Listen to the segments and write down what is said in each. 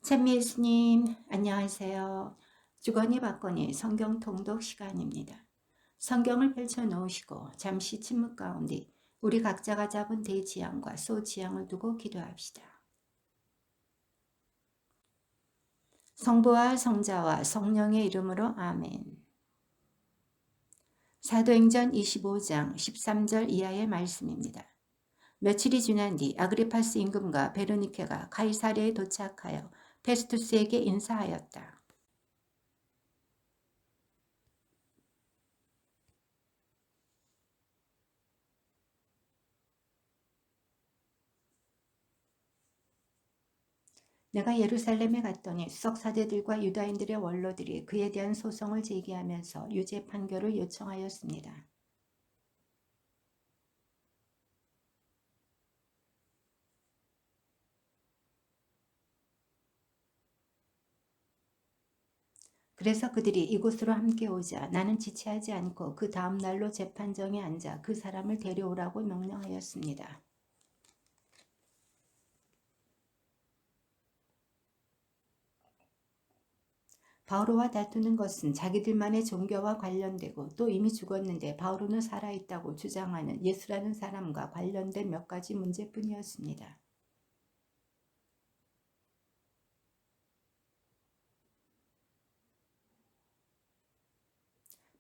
찬미 예수님, 안녕하세요. 주거니 받거니 성경 통독 시간입니다. 성경을 펼쳐 놓으시고 잠시 침묵 가운데 우리 각자가 잡은 대지향과 소지향을 두고 기도합시다. 성부와 성자와 성령의 이름으로 아멘. 사도행전 25장 13절 이하의 말씀입니다. 며칠이 지난 뒤 아그리파스 임금과 베르니케가 카이사랴에 도착하여 페스투스에게 인사하였다. 내가 예루살렘에 갔더니 수석사제들과 유다인들의 원로들이 그에 대한 소송을 제기하면서 유죄 판결을 요청하였습니다. 그래서 그들이 이곳으로 함께 오자 나는 지체하지 않고 그 다음 날로 재판정에 앉아 그 사람을 데려오라고 명령하였습니다. 바오로와 다투는 것은 자기들만의 종교와 관련되고 또 이미 죽었는데 바오로는 살아있다고 주장하는 예수라는 사람과 관련된 몇 가지 문제뿐이었습니다.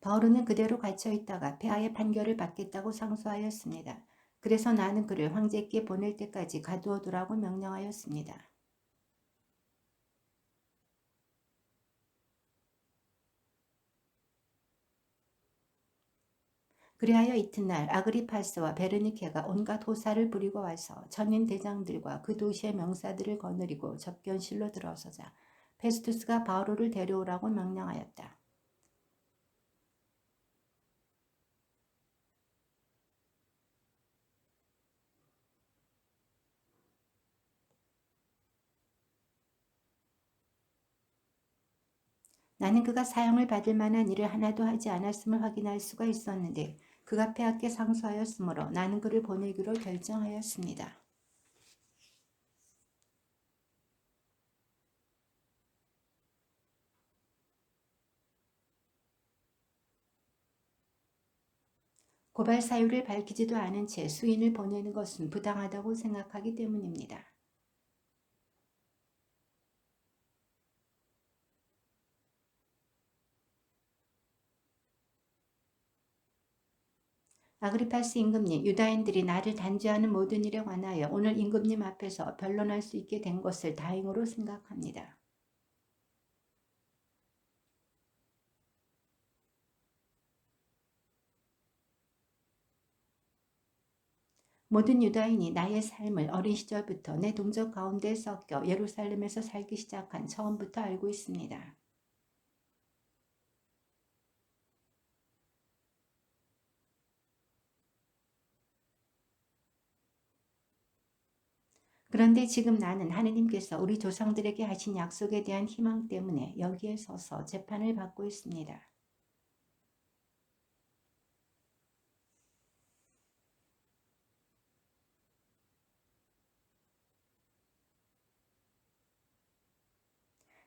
바오로는 그대로 갇혀있다가 폐하의 판결을 받겠다고 상소하였습니다. 그래서 나는 그를 황제께 보낼 때까지 가두어두라고 명령하였습니다. 그리하여 이튿날 아그리파스와 베르니케가 온갖 호사를 부리고 와서 천인 대장들과 그 도시의 명사들을 거느리고 접견실로 들어서자 페스투스가 바오로를 데려오라고 명령하였다. 나는 그가 사형을 받을 만한 일을 하나도 하지 않았음을 확인할 수가 있었는데 그가 폐하께 상소하였으므로 나는 그를 보내기로 결정하였습니다. 고발 사유를 밝히지도 않은 채 수인을 보내는 것은 부당하다고 생각하기 때문입니다. 아그리파스 임금님, 유다인들이 나를 단죄하는 모든 일에 관하여 오늘 임금님 앞에서 변론할 수 있게 된 것을 다행으로 생각합니다. 모든 유다인이 나의 삶을 어린 시절부터 내 동족 가운데 섞여 예루살렘에서 살기 시작한 처음부터 알고 있습니다. 그런데 지금 나는 하느님께서 우리 조상들에게 하신 약속에 대한 희망 때문에 여기에 서서 재판을 받고 있습니다.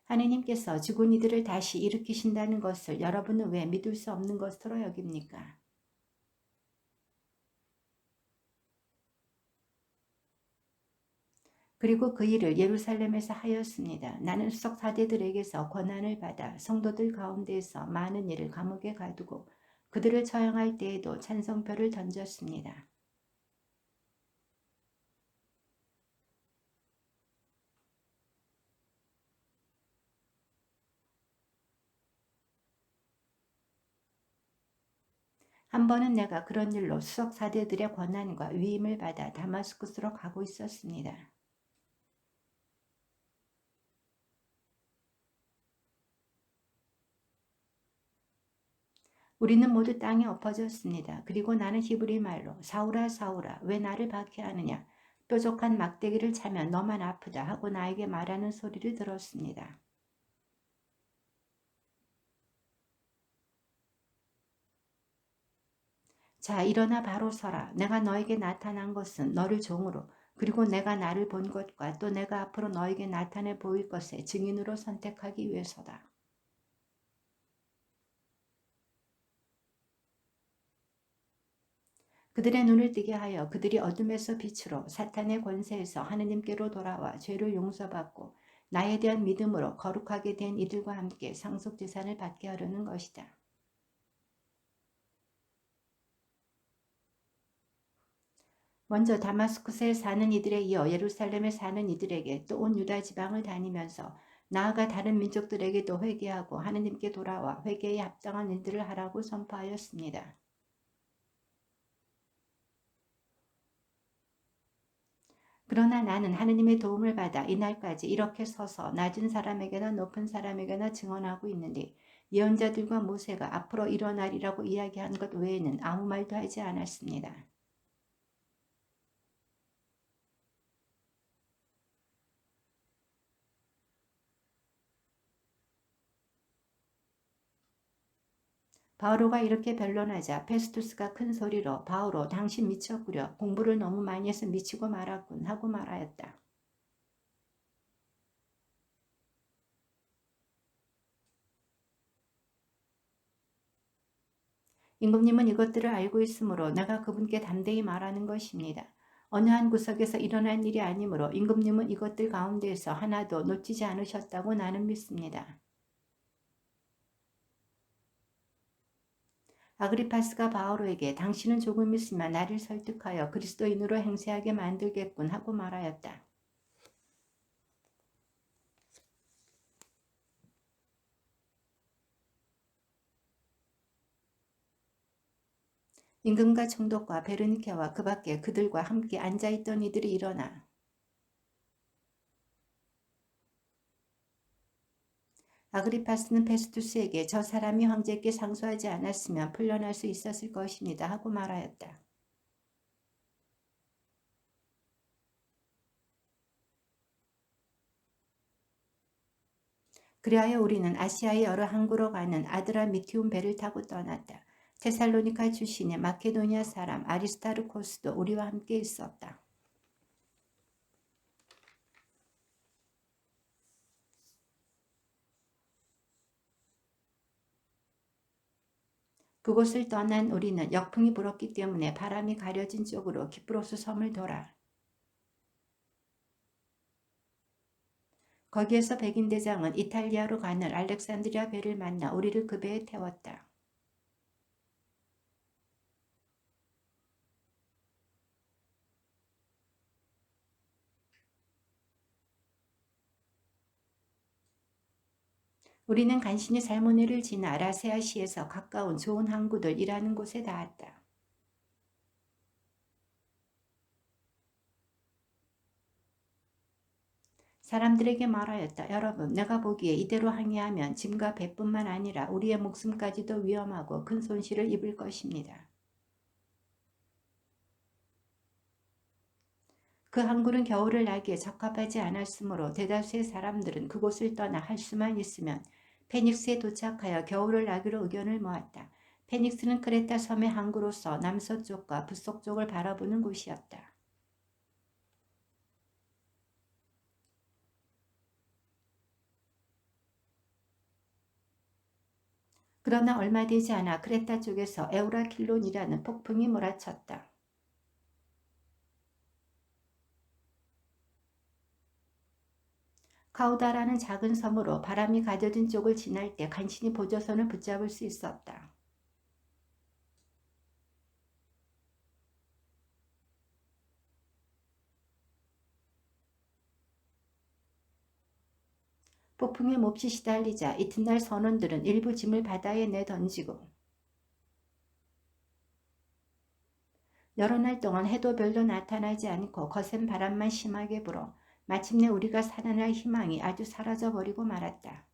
하느님께서 죽은 이들을 다시 일으키신다는 것을 여러분은 왜 믿을 수 없는 것으로 여깁니까? 그리고 그 일을 예루살렘에서 하였습니다. 나는 수석 사대들에게서 권한을 받아 성도들 가운데에서 많은 이를 감옥에 가두고 그들을 처형할 때에도 찬성표를 던졌습니다. 한 번은 내가 그런 일로 수석 사대들의 권한과 위임을 받아 다마스쿠스로 가고 있었습니다. 우리는 모두 땅에 엎어졌습니다. 그리고 나는 히브리 말로 사울아 사울아 왜 나를 박해하느냐 뾰족한 막대기를 차면 너만 아프다 하고 나에게 말하는 소리를 들었습니다. 자 일어나 바로 서라. 내가 너에게 나타난 것은 너를 종으로 그리고 내가 나를 본 것과 또 내가 앞으로 너에게 나타내 보일 것의 증인으로 선택하기 위해서다. 그들의 눈을 뜨게 하여 그들이 어둠에서 빛으로 사탄의 권세에서 하느님께로 돌아와 죄를 용서받고 나에 대한 믿음으로 거룩하게 된 이들과 함께 상속재산을 받게 하려는 것이다. 먼저 다마스쿠스에 사는 이들에 이어 예루살렘에 사는 이들에게 또 온 유다 지방을 다니면서 나아가 다른 민족들에게도 회개하고 하느님께 돌아와 회개에 합당한 일들을 하라고 선포하였습니다. 그러나 나는 하느님의 도움을 받아 이날까지 이렇게 서서 낮은 사람에게나 높은 사람에게나 증언하고 있는데 예언자들과 모세가 앞으로 일어나리라고 이야기한 것 외에는 아무 말도 하지 않았습니다. 바오로가 이렇게 변론하자 페스투스가 큰 소리로 바오로 당신 미쳤구려 공부를 너무 많이 해서 미치고 말았군 하고 말하였다. 임금님은 이것들을 알고 있으므로 내가 그분께 담대히 말하는 것입니다. 어느 한 구석에서 일어난 일이 아니므로 임금님은 이것들 가운데에서 하나도 놓치지 않으셨다고 나는 믿습니다. 아그리파스가 바오로에게 당신은 조금 있으면 나를 설득하여 그리스도인으로 행세하게 만들겠군 하고 말하였다. 임금과 총독과 베르니케와 그 밖에 그들과 함께 앉아있던 이들이 일어나 아그리파스는 페스투스에게 저 사람이 황제께 상소하지 않았으면 풀려날 수 있었을 것입니다 하고 말하였다. 그리하여 우리는 아시아의 여러 항구로 가는 아드라미티움 배를 타고 떠났다. 테살로니카 출신의 마케도니아 사람 아리스타르코스도 우리와 함께 있었다. 그곳을 떠난 우리는 역풍이 불었기 때문에 바람이 가려진 쪽으로 기프로스 섬을 돌아 거기에서 백인 대장은 이탈리아로 가는 알렉산드리아 배를 만나 우리를 그 배에 태웠다. 우리는 간신히 살모네를 지나 라세아시에서 가까운 좋은 항구들 일하는 곳에 닿았다. 사람들에게 말하였다. 여러분, 내가 보기에 이대로 항해하면 짐과 배뿐만 아니라 우리의 목숨까지도 위험하고 큰 손실을 입을 것입니다. 그 항구는 겨울을 나기에 적합하지 않았으므로 대다수의 사람들은 그곳을 떠나 할 수만 있으면 페닉스에 도착하여 겨울을 나기로 의견을 모았다. 페닉스는 크레타 섬의 항구로서 남서쪽과 북서쪽을 바라보는 곳이었다. 그러나 얼마 되지 않아 크레타 쪽에서 에우라킬론이라는 폭풍이 몰아쳤다. 카우다라는 작은 섬으로 바람이 가져진 쪽을 지날 때 간신히 보조선을 붙잡을 수 있었다. 폭풍에 몹시 시달리자 이튿날 선원들은 일부 짐을 바다에 내던지고 여러 날 동안 해도 별로 나타나지 않고 거센 바람만 심하게 불어 마침내 우리가 살아날 희망이 아주 사라져버리고 말았다.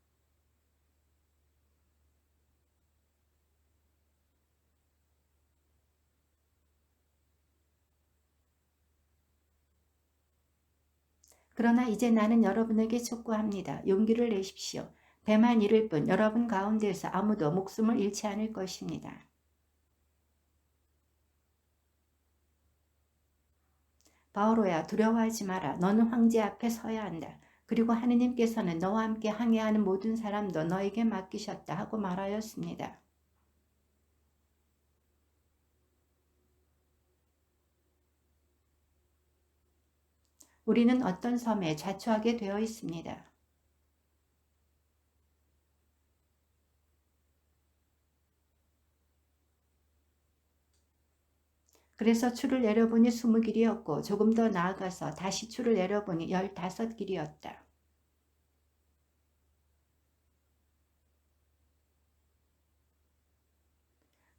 그러나 이제 나는 여러분에게 촉구합니다. 용기를 내십시오. 배만 잃을 뿐 여러분 가운데에서 아무도 목숨을 잃지 않을 것입니다. 바오로야, 두려워하지 마라. 너는 황제 앞에 서야 한다. 그리고 하느님께서는 너와 함께 항해하는 모든 사람도 너에게 맡기셨다 하고 말하였습니다. 우리는 어떤 섬에 자초하게 되어 있습니다. 그래서 추를 내려보니 20길이었고 조금 더 나아가서 다시 추를 내려보니 15길이었다.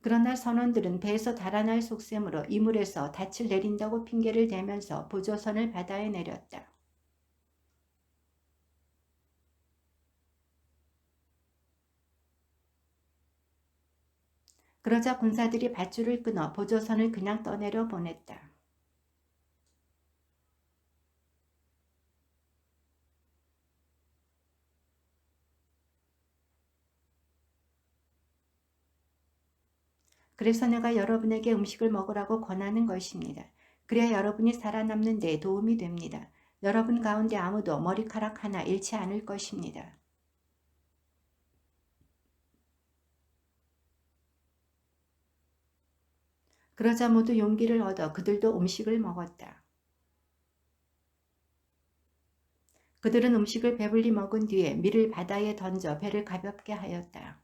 그러나 선원들은 배에서 달아날 속셈으로 이물에서 닻을 내린다고 핑계를 대면서 보조선을 바다에 내렸다. 그러자 군사들이 밧줄을 끊어 보조선을 그냥 떠내려 보냈다. 그래서 내가 여러분에게 음식을 먹으라고 권하는 것입니다. 그래야 여러분이 살아남는 데 도움이 됩니다. 여러분 가운데 아무도 머리카락 하나 잃지 않을 것입니다. 그러자 모두 용기를 얻어 그들도 음식을 먹었다. 그들은 음식을 배불리 먹은 뒤에 밀을 바다에 던져 배를 가볍게 하였다.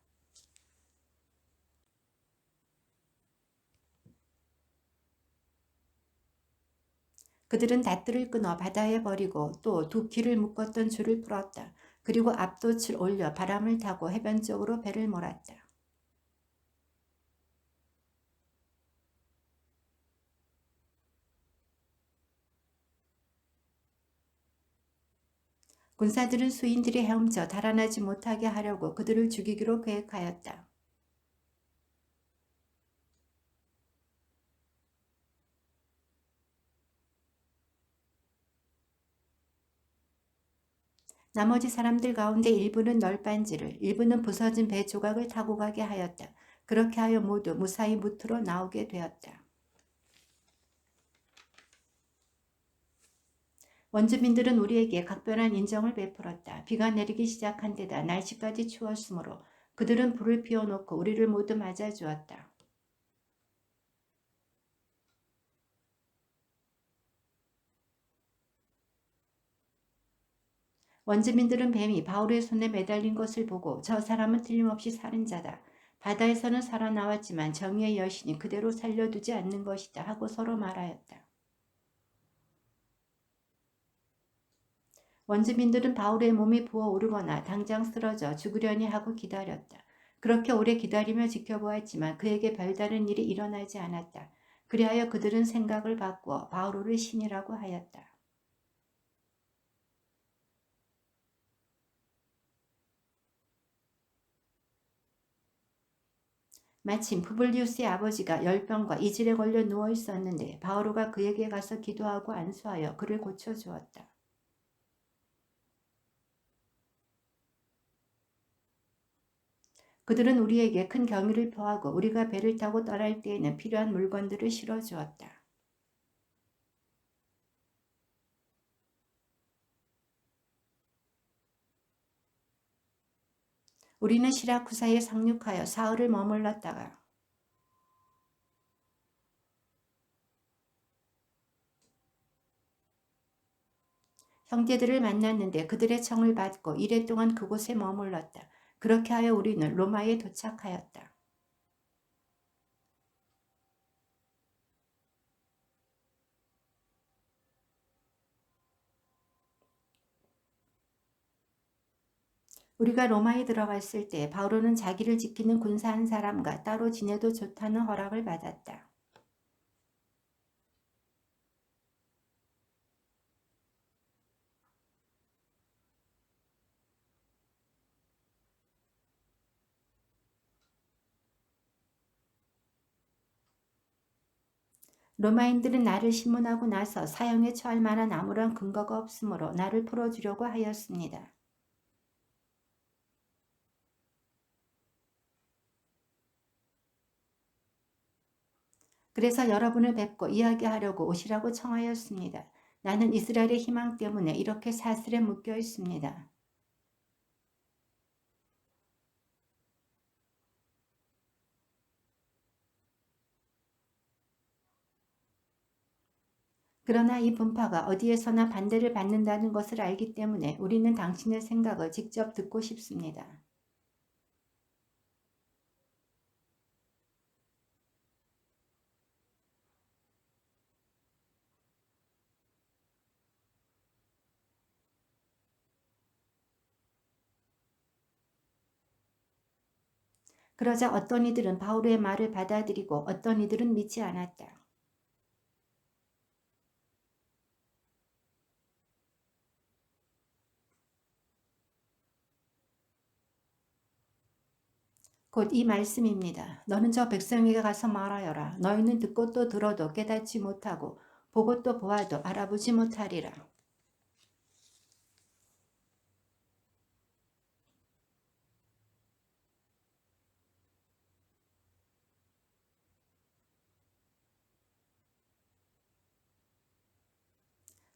그들은 닷들을 끊어 바다에 버리고 또 두 길을 묶었던 줄을 풀었다. 그리고 앞돛을 올려 바람을 타고 해변 쪽으로 배를 몰았다. 군사들은 수인들이 헤엄쳐 달아나지 못하게 하려고 그들을 죽이기로 계획하였다. 나머지 사람들 가운데 일부는 널빤지를, 일부는 부서진 배 조각을 타고 가게 하였다. 그렇게 하여 모두 무사히 무트로 나오게 되었다. 원주민들은 우리에게 각별한 인정을 베풀었다. 비가 내리기 시작한 데다 날씨까지 추웠으므로 그들은 불을 피워놓고 우리를 모두 맞아주었다. 원주민들은 뱀이 바울의 손에 매달린 것을 보고 저 사람은 틀림없이 살인자다. 바다에서는 살아나왔지만 정의의 여신이 그대로 살려두지 않는 것이다 하고 서로 말하였다. 원주민들은 바울의 몸이 부어오르거나 당장 쓰러져 죽으려니 하고 기다렸다. 그렇게 오래 기다리며 지켜보았지만 그에게 별다른 일이 일어나지 않았다. 그리하여 그들은 생각을 바꾸어 바울을 신이라고 하였다. 마침 푸블리우스의 아버지가 열병과 이질에 걸려 누워 있었는데 바오로가 그에게 가서 기도하고 안수하여 그를 고쳐주었다. 그들은 우리에게 큰 경의를 표하고 우리가 배를 타고 떠날 때에는 필요한 물건들을 실어주었다. 우리는 시라쿠사에 상륙하여 사흘을 머물렀다가 형제들을 만났는데 그들의 청을 받고 이래 동안 그곳에 머물렀다. 그렇게 하여 우리는 로마에 도착하였다. 우리가 로마에 들어갔을 때 바오로는 자기를 지키는 군사 한 사람과 따로 지내도 좋다는 허락을 받았다. 로마인들은 나를 신문하고 나서 사형에 처할 만한 아무런 근거가 없으므로 나를 풀어주려고 하였습니다. 그래서 여러분을 뵙고 이야기하려고 오시라고 청하였습니다. 나는 이스라엘의 희망 때문에 이렇게 사슬에 묶여 있습니다. 그러나 이 분파가 어디에서나 반대를 받는다는 것을 알기 때문에 우리는 당신의 생각을 직접 듣고 싶습니다. 그러자 어떤 이들은 바울의 말을 받아들이고 어떤 이들은 믿지 않았다. 곧 이 말씀입니다. 너는 저 백성에게 가서 말하여라. 너희는 듣고 또 들어도 깨닫지 못하고 보고 또 보아도 알아보지 못하리라.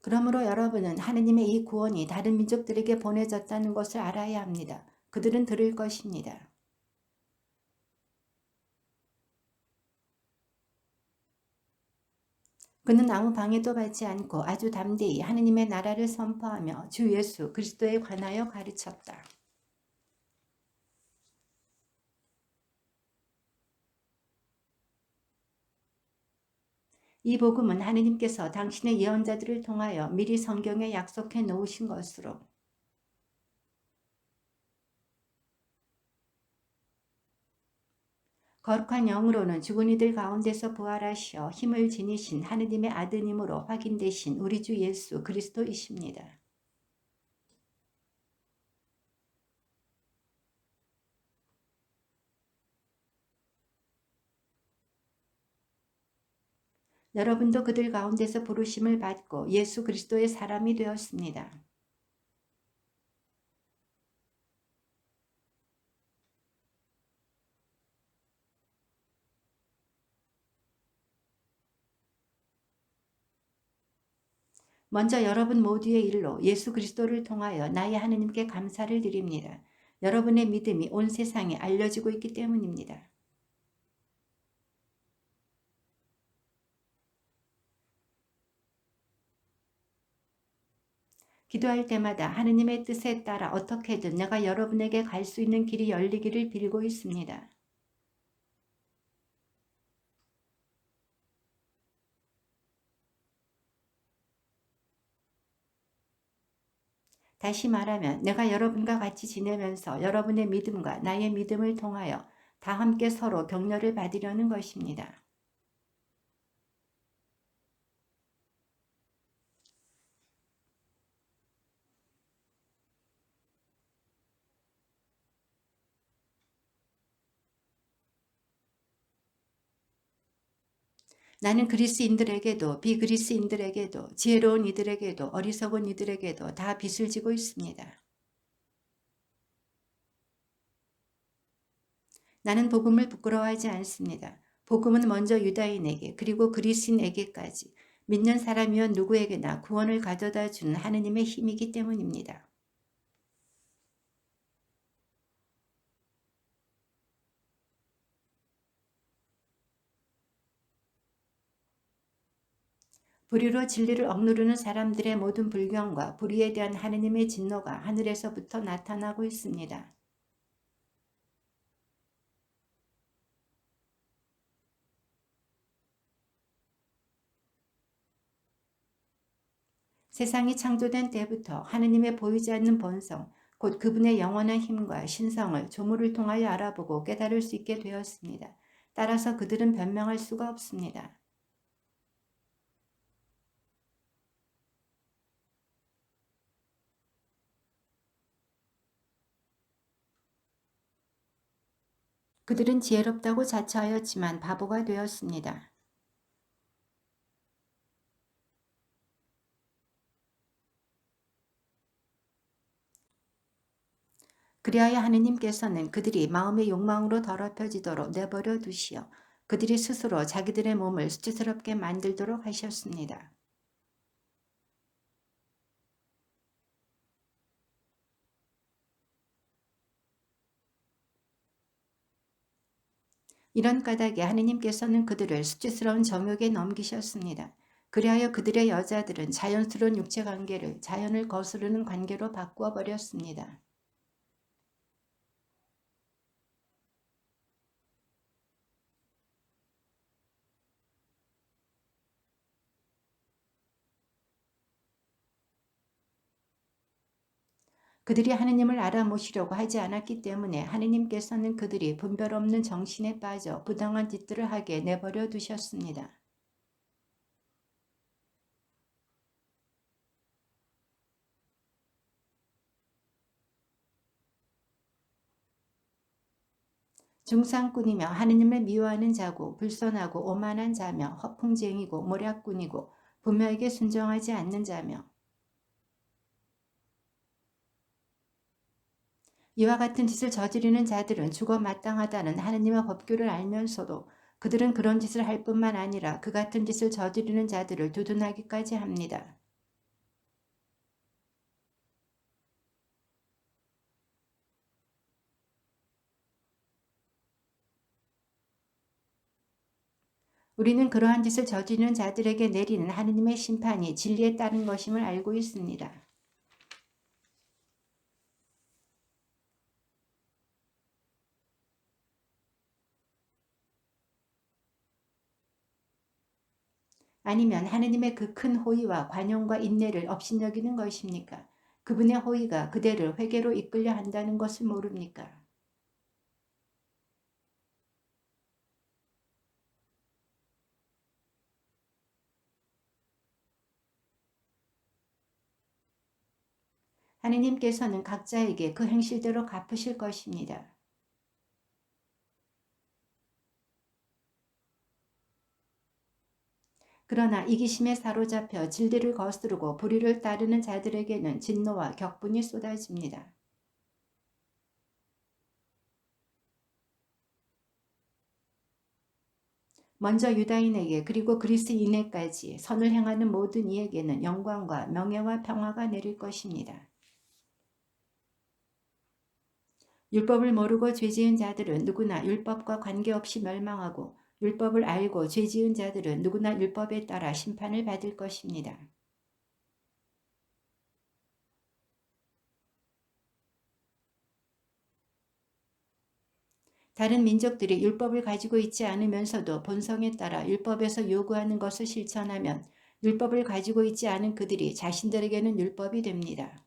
그러므로 여러분은 하느님의 이 구원이 다른 민족들에게 보내졌다는 것을 알아야 합니다. 그들은 들을 것입니다. 그는 아무 방해도 받지 않고 아주 담대히 하느님의 나라를 선포하며 주 예수 그리스도에 관하여 가르쳤다. 이 복음은 하느님께서 당신의 예언자들을 통하여 미리 성경에 약속해 놓으신 것으로 거룩한 영으로는 죽은 이들 가운데서 부활하시어 힘을 지니신 하느님의 아드님으로 확인되신 우리 주 예수 그리스도이십니다. 여러분도 그들 가운데서 부르심을 받고 예수 그리스도의 사람이 되었습니다. 먼저 여러분 모두의 일로 예수 그리스도를 통하여 나의 하느님께 감사를 드립니다. 여러분의 믿음이 온 세상에 알려지고 있기 때문입니다. 기도할 때마다 하느님의 뜻에 따라 어떻게든 내가 여러분에게 갈 수 있는 길이 열리기를 빌고 있습니다. 다시 말하면 내가 여러분과 같이 지내면서 여러분의 믿음과 나의 믿음을 통하여 다 함께 서로 격려를 받으려는 것입니다. 나는 그리스인들에게도 비그리스인들에게도 지혜로운 이들에게도 어리석은 이들에게도 다 빚을 지고 있습니다. 나는 복음을 부끄러워하지 않습니다. 복음은 먼저 유다인에게 그리고 그리스인에게까지 믿는 사람이면 누구에게나 구원을 가져다 주는 하느님의 힘이기 때문입니다. 불의로 진리를 억누르는 사람들의 모든 불경과 불의에 대한 하느님의 진노가 하늘에서부터 나타나고 있습니다. 세상이 창조된 때부터 하느님의 보이지 않는 본성, 곧 그분의 영원한 힘과 신성을 조물을 통하여 알아보고 깨달을 수 있게 되었습니다. 따라서 그들은 변명할 수가 없습니다. 그들은 지혜롭다고 자처하였지만 바보가 되었습니다. 그리하여 하느님께서는 그들이 마음의 욕망으로 더럽혀지도록 내버려 두시어 그들이 스스로 자기들의 몸을 수치스럽게 만들도록 하셨습니다. 이런 까닭에 하느님께서는 그들을 수치스러운 정욕에 넘기셨습니다. 그리하여 그들의 여자들은 자연스러운 육체 관계를 자연을 거스르는 관계로 바꾸어 버렸습니다. 그들이 하느님을 알아모시려고 하지 않았기 때문에 하느님께서는 그들이 분별 없는 정신에 빠져 부당한 짓들을 하게 내버려 두셨습니다. 중상꾼이며 하느님을 미워하는 자고 불선하고 오만한 자며 허풍쟁이고 모략꾼이고 부모에게 순종하지 않는 자며 이와 같은 짓을 저지르는 자들은 죽어 마땅하다는 하느님의 법규를 알면서도 그들은 그런 짓을 할 뿐만 아니라 그 같은 짓을 저지르는 자들을 두둔하기까지 합니다. 우리는 그러한 짓을 저지르는 자들에게 내리는 하느님의 심판이 진리에 따른 것임을 알고 있습니다. 아니면 하느님의 그 큰 호의와 관용과 인내를 업신여기는 것입니까? 그분의 호의가 그대를 회개로 이끌려 한다는 것을 모릅니까? 하느님께서는 각자에게 그 행실대로 갚으실 것입니다. 그러나 이기심에 사로잡혀 진리를 거스르고 불의를 따르는 자들에게는 진노와 격분이 쏟아집니다. 먼저 유다인에게 그리고 그리스인에까지 선을 행하는 모든 이에게는 영광과 명예와 평화가 내릴 것입니다. 율법을 모르고 죄지은 자들은 누구나 율법과 관계없이 멸망하고 율법을 알고 죄지은 자들은 누구나 율법에 따라 심판을 받을 것입니다. 다른 민족들이 율법을 가지고 있지 않으면서도 본성에 따라 율법에서 요구하는 것을 실천하면 율법을 가지고 있지 않은 그들이 자신들에게는 율법이 됩니다.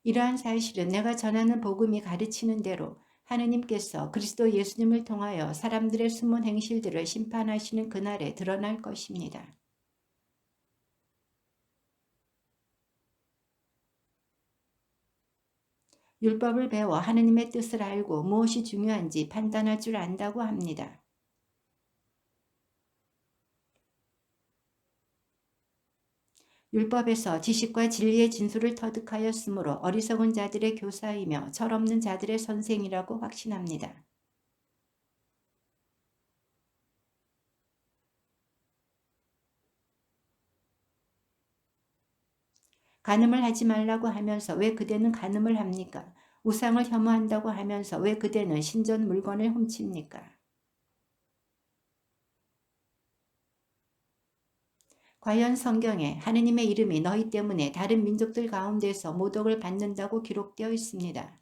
이러한 사실은 내가 전하는 복음이 가르치는 대로 하느님께서 그리스도 예수님을 통하여 사람들의 숨은 행실들을 심판하시는 그날에 드러날 것입니다. 율법을 배워 하느님의 뜻을 알고 무엇이 중요한지 판단할 줄 안다고 합니다. 율법에서 지식과 진리의 진수를 터득하였으므로 어리석은 자들의 교사이며 철없는 자들의 선생이라고 확신합니다. 간음을 하지 말라고 하면서 왜 그대는 간음을 합니까? 우상을 혐오한다고 하면서 왜 그대는 신전 물건을 훔칩니까? 과연 성경에 하느님의 이름이 너희 때문에 다른 민족들 가운데서 모독을 받는다고 기록되어 있습니다.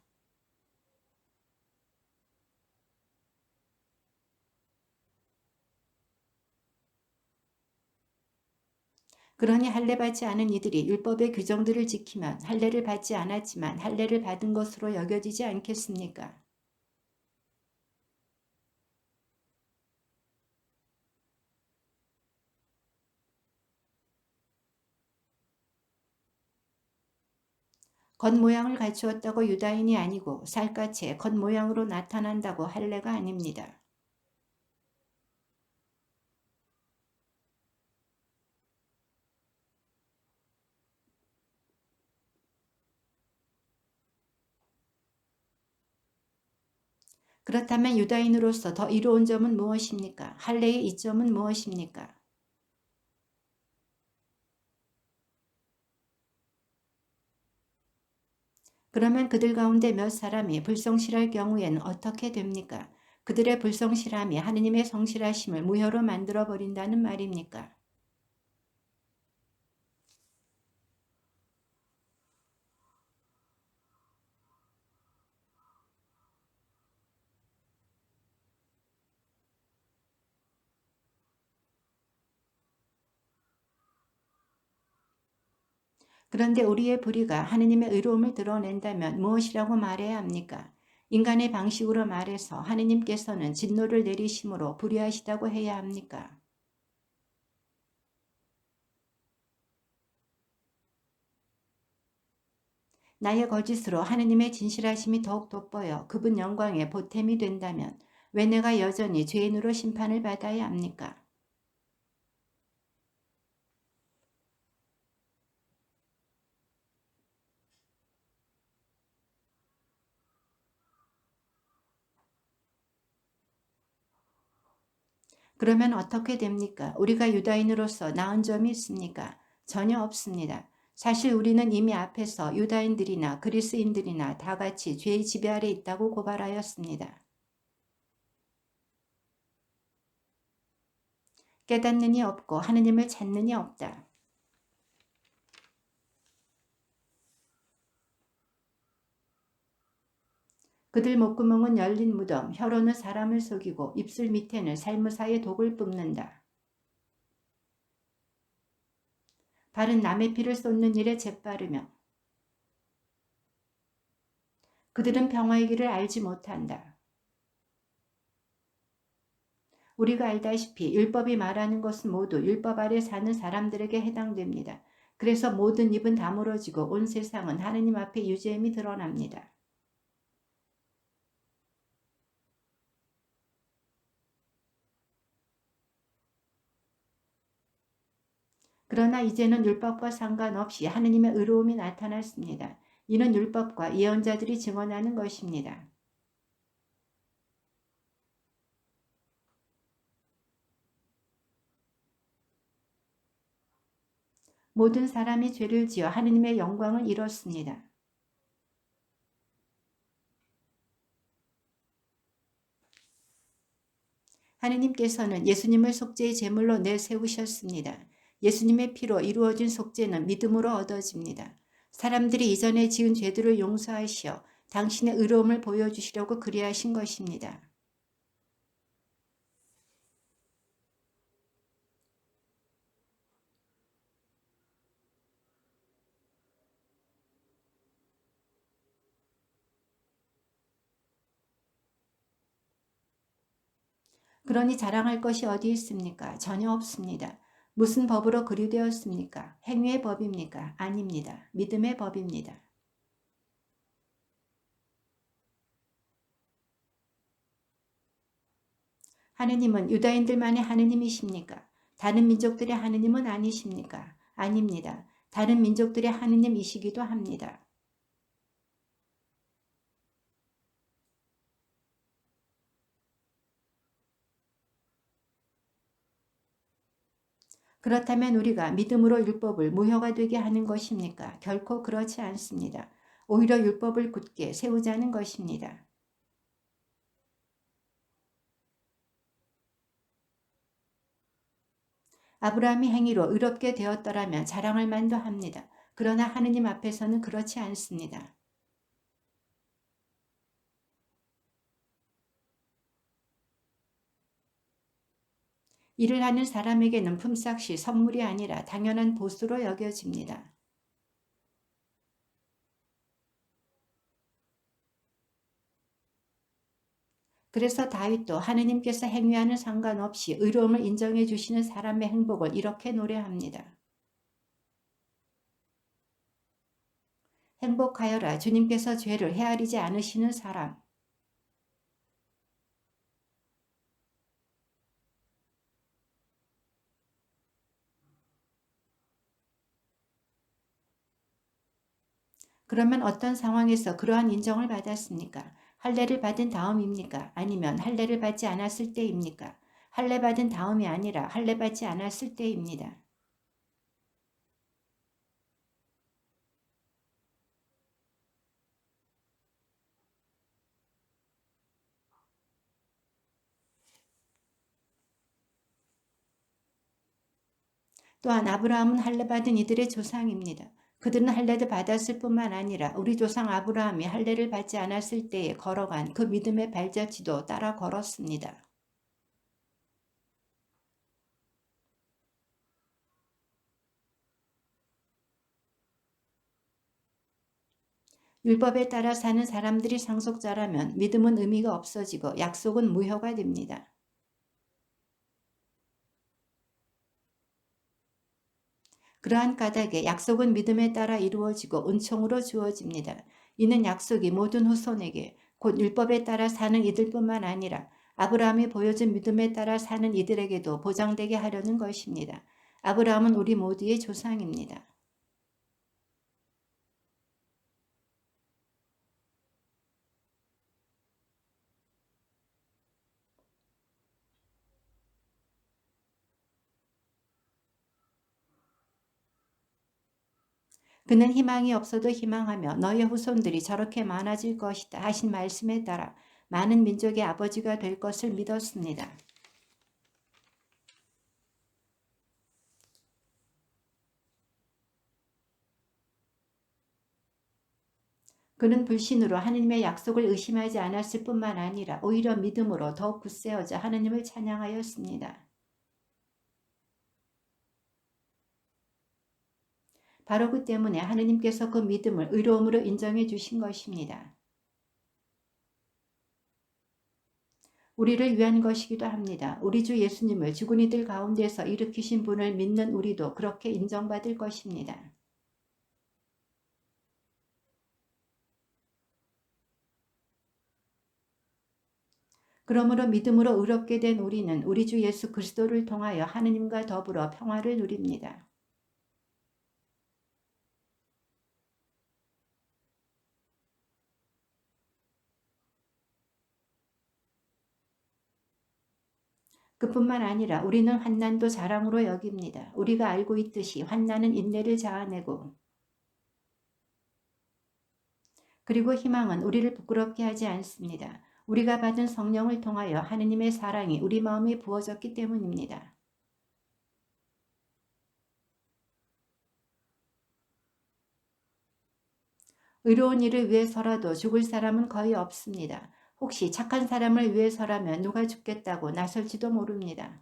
그러니 할례 받지 않은 이들이 율법의 규정들을 지키면 할례를 받지 않았지만 할례를 받은 것으로 여겨지지 않겠습니까? 겉모양을 갖추었다고 유다인이 아니고 살갗의 겉모양으로 나타난다고 할례가 아닙니다. 그렇다면 유다인으로서 더 이로운 점은 무엇입니까? 할례의 이점은 무엇입니까? 그러면 그들 가운데 몇 사람이 불성실할 경우에는 어떻게 됩니까? 그들의 불성실함이 하느님의 성실하심을 무효로 만들어 버린다는 말입니까? 그런데 우리의 불의가 하느님의 의로움을 드러낸다면 무엇이라고 말해야 합니까? 인간의 방식으로 말해서 하느님께서는 진노를 내리심으로 불의하시다고 해야 합니까? 나의 거짓으로 하느님의 진실하심이 더욱 돋보여 그분 영광의 보탬이 된다면 왜 내가 여전히 죄인으로 심판을 받아야 합니까? 그러면 어떻게 됩니까? 우리가 유다인으로서 나은 점이 있습니까? 전혀 없습니다. 사실 우리는 이미 앞에서 유다인들이나 그리스인들이나 다 같이 죄의 지배 아래 있다고 고발하였습니다. 깨닫는 이 없고 하느님을 찾는 이 없다. 그들 목구멍은 열린 무덤, 혀로는 사람을 속이고 입술 밑에는 살무사의 독을 뿜는다. 발은 남의 피를 쏟는 일에 재빠르며 그들은 평화의 길을 알지 못한다. 우리가 알다시피 율법이 말하는 것은 모두 율법 아래 사는 사람들에게 해당됩니다. 그래서 모든 입은 다물어지고 온 세상은 하느님 앞에 유죄임이 드러납니다. 그러나 이제는 율법과 상관없이 하느님의 의로움이 나타났습니다. 이는 율법과 예언자들이 증언하는 것입니다. 모든 사람이 죄를 지어 하느님의 영광을 잃었습니다. 하느님께서는 예수님을 속죄의 제물로 내세우셨습니다. 예수님의 피로 이루어진 속죄는 믿음으로 얻어집니다. 사람들이 이전에 지은 죄들을 용서하시어 당신의 의로움을 보여주시려고 그리하신 것입니다. 그러니 자랑할 것이 어디 있습니까? 전혀 없습니다. 무슨 법으로 그리되었습니까? 행위의 법입니까? 아닙니다. 믿음의 법입니다. 하느님은 유다인들만의 하느님이십니까? 다른 민족들의 하느님은 아니십니까? 아닙니다. 다른 민족들의 하느님이시기도 합니다. 그렇다면 우리가 믿음으로 율법을 무효가 되게 하는 것입니까? 결코 그렇지 않습니다. 오히려 율법을 굳게 세우자는 것입니다. 아브라함이 행위로 의롭게 되었더라면 자랑할 만도 합니다. 그러나 하느님 앞에서는 그렇지 않습니다. 일을 하는 사람에게는 품삯이 선물이 아니라 당연한 보수로 여겨집니다. 그래서 다윗도 하느님께서 행위와는 상관없이 의로움을 인정해 주시는 사람의 행복을 이렇게 노래합니다. 행복하여라 주님께서 죄를 헤아리지 않으시는 사람. 그러면 어떤 상황에서 그러한 인정을 받았습니까? 할례를 받은 다음입니까? 아니면 할례를 받지 않았을 때입니까? 할례 받은 다음이 아니라 할례 받지 않았을 때입니다. 또한 아브라함은 할례 받은 이들의 조상입니다. 그들은 할례를 받았을 뿐만 아니라 우리 조상 아브라함이 할례를 받지 않았을 때에 걸어간 그 믿음의 발자취도 따라 걸었습니다. 율법에 따라 사는 사람들이 상속자라면 믿음은 의미가 없어지고 약속은 무효가 됩니다. 그러한 까닭에 약속은 믿음에 따라 이루어지고 은총으로 주어집니다. 이는 약속이 모든 후손에게 곧 율법에 따라 사는 이들뿐만 아니라 아브라함이 보여준 믿음에 따라 사는 이들에게도 보장되게 하려는 것입니다. 아브라함은 우리 모두의 조상입니다. 그는 희망이 없어도 희망하며 너의 후손들이 저렇게 많아질 것이다 하신 말씀에 따라 많은 민족의 아버지가 될 것을 믿었습니다. 그는 불신으로 하느님의 약속을 의심하지 않았을 뿐만 아니라 오히려 믿음으로 더욱 굳세어져 하느님을 찬양하였습니다. 바로 그 때문에 하느님께서 그 믿음을 의로움으로 인정해 주신 것입니다. 우리를 위한 것이기도 합니다. 우리 주 예수님을 죽은 이들 가운데서 일으키신 분을 믿는 우리도 그렇게 인정받을 것입니다. 그러므로 믿음으로 의롭게 된 우리는 우리 주 예수 그리스도를 통하여 하느님과 더불어 평화를 누립니다. 그뿐만 아니라 우리는 환난도 자랑으로 여깁니다. 우리가 알고 있듯이 환난은 인내를 자아내고 그리고 희망은 우리를 부끄럽게 하지 않습니다. 우리가 받은 성령을 통하여 하느님의 사랑이 우리 마음에 부어졌기 때문입니다. 의로운 일을 위해서라도 죽을 사람은 거의 없습니다. 혹시 착한 사람을 위해서라면 누가 죽겠다고 나설지도 모릅니다.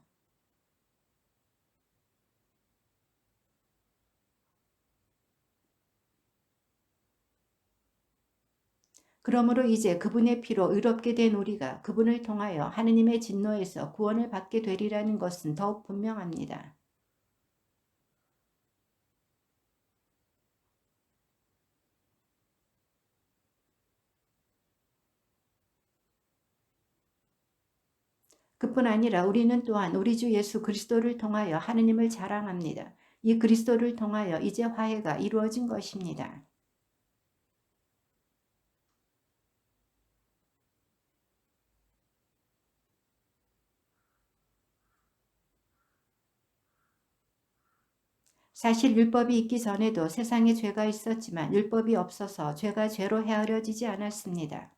그러므로 이제 그분의 피로 의롭게 된 우리가 그분을 통하여 하느님의 진노에서 구원을 받게 되리라는 것은 더욱 분명합니다. 그뿐 아니라 우리는 또한 우리 주 예수 그리스도를 통하여 하느님을 자랑합니다. 이 그리스도를 통하여 이제 화해가 이루어진 것입니다. 사실 율법이 있기 전에도 세상에 죄가 있었지만 율법이 없어서 죄가 죄로 헤아려지지 않았습니다.